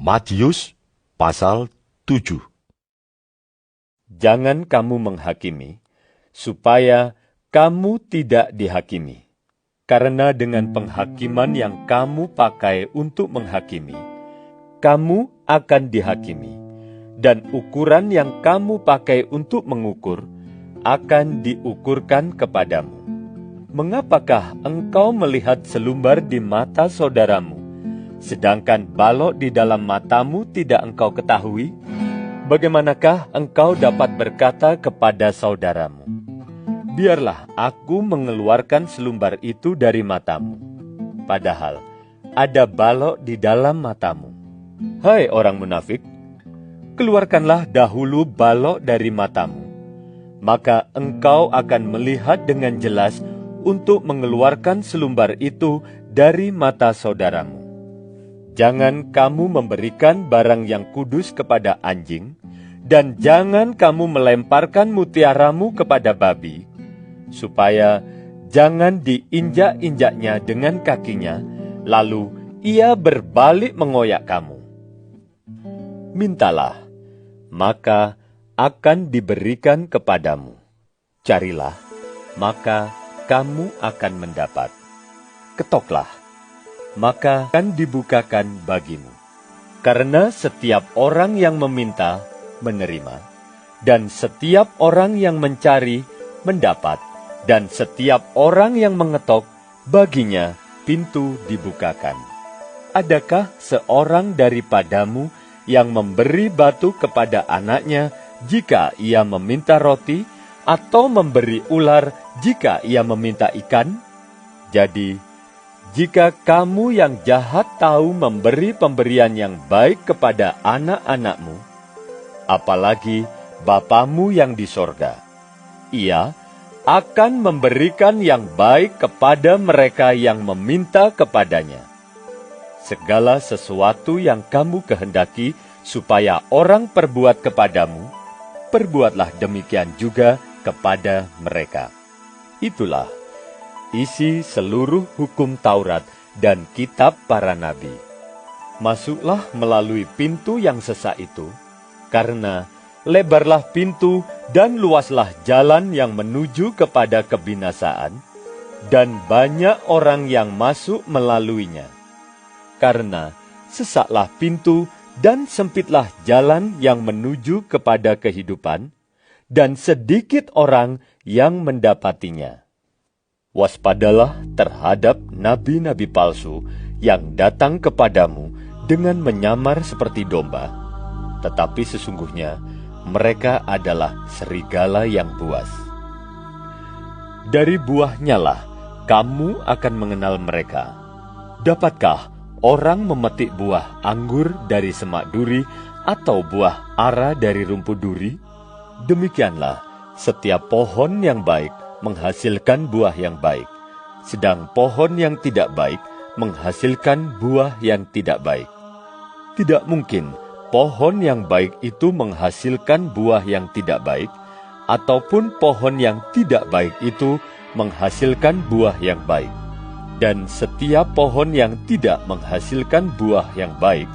Matius pasal 7. Jangan kamu menghakimi, supaya kamu tidak dihakimi. Karena dengan penghakiman yang kamu pakai untuk menghakimi, kamu akan dihakimi. Dan ukuran yang kamu pakai untuk mengukur, akan diukurkan kepadamu. Mengapakah engkau melihat selumbar di mata saudaramu, sedangkan balok di dalam matamu tidak engkau ketahui? Bagaimanakah engkau dapat berkata kepada saudaramu, biarlah aku mengeluarkan selumbar itu dari matamu, padahal ada balok di dalam matamu? Hai orang munafik, keluarkanlah dahulu balok dari matamu, maka engkau akan melihat dengan jelas untuk mengeluarkan selumbar itu dari mata saudaramu. Jangan kamu memberikan barang yang kudus kepada anjing, dan jangan kamu melemparkan mutiaramu kepada babi, supaya jangan diinjak-injaknya dengan kakinya, lalu ia berbalik mengoyak kamu. Mintalah, maka akan diberikan kepadamu. Carilah, maka kamu akan mendapat. Ketoklah, maka akan dibukakan bagimu. Karena setiap orang yang meminta, menerima, dan setiap orang yang mencari, mendapat, dan setiap orang yang mengetok, baginya pintu dibukakan. Adakah seorang daripadamu yang memberi batu kepada anaknya jika ia meminta roti, atau memberi ular jika ia meminta ikan? Jadi, jika kamu yang jahat tahu memberi pemberian yang baik kepada anak-anakmu, apalagi Bapamu yang di sorga, Ia akan memberikan yang baik kepada mereka yang meminta kepadanya. Segala sesuatu yang kamu kehendaki supaya orang perbuat kepadamu, perbuatlah demikian juga kepada mereka. Itulah isi seluruh hukum Taurat dan kitab para nabi. Masuklah melalui pintu yang sesak itu, karena lebarlah pintu dan luaslah jalan yang menuju kepada kebinasaan, dan banyak orang yang masuk melaluinya. Karena sesaklah pintu dan sempitlah jalan yang menuju kepada kehidupan, dan sedikit orang yang mendapatinya. Waspadalah terhadap nabi-nabi palsu yang datang kepadamu dengan menyamar seperti domba, tetapi sesungguhnya mereka adalah serigala yang buas. Dari buahnya lah kamu akan mengenal mereka. Dapatkah orang memetik buah anggur dari semak duri, atau buah ara dari rumput duri? Demikianlah setiap pohon yang baik menghasilkan buah yang baik, sedang pohon yang tidak baik menghasilkan buah yang tidak baik. Tidak mungkin pohon yang baik itu menghasilkan buah yang tidak baik, ataupun pohon yang tidak baik itu menghasilkan buah yang baik. Dan setiap pohon yang tidak menghasilkan buah yang baik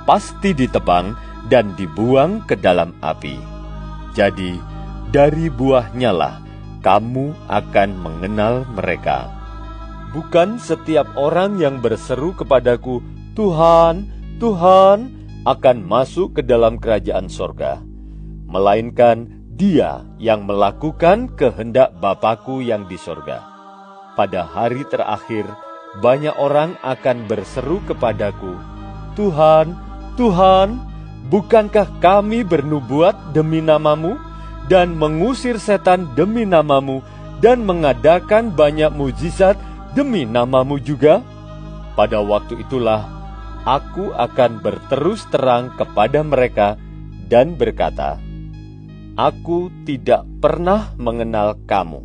pasti ditebang dan dibuang ke dalam api. Jadi, dari buahnya lah kamu akan mengenal mereka. Bukan setiap orang yang berseru kepadaku, Tuhan, Tuhan, akan masuk ke dalam kerajaan sorga, melainkan dia yang melakukan kehendak Bapa-Ku yang di sorga. Pada hari terakhir, banyak orang akan berseru kepadaku, Tuhan, Tuhan, bukankah kami bernubuat demi nama-Mu, dan mengusir setan demi nama-Mu, dan mengadakan banyak mujizat demi nama-Mu juga? Pada waktu itulah, aku akan berterus terang kepada mereka dan berkata, Aku tidak pernah mengenal kamu.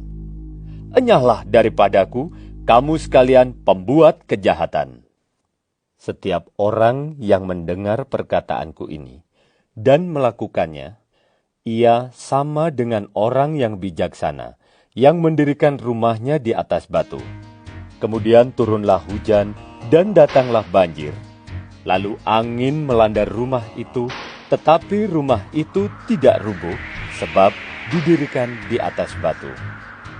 Enyahlah daripadaku, kamu sekalian pembuat kejahatan. Setiap orang yang mendengar perkataanku ini dan melakukannya, ia sama dengan orang yang bijaksana, yang mendirikan rumahnya di atas batu. Kemudian turunlah hujan dan datanglah banjir, Lalu angin melanda rumah itu, tetapi rumah itu tidak rubuh, sebab didirikan di atas batu.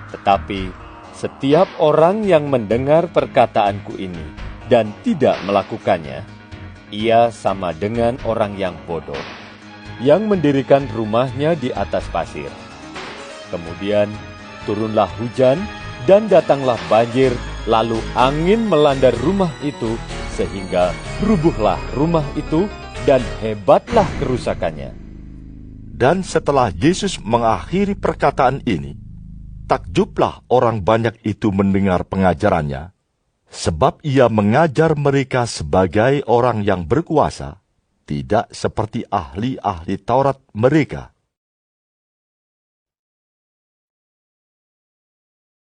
Tetapi setiap orang yang mendengar perkataanku ini dan tidak melakukannya, ia sama dengan orang yang bodoh, yang mendirikan rumahnya di atas pasir. Kemudian turunlah hujan dan datanglah banjir, lalu angin melanda rumah itu, sehingga rubuhlah rumah itu dan hebatlah kerusakannya. Dan setelah Yesus mengakhiri perkataan ini, takjublah orang banyak itu mendengar pengajarannya, sebab ia mengajar mereka sebagai orang yang berkuasa, tidak seperti ahli-ahli Taurat mereka.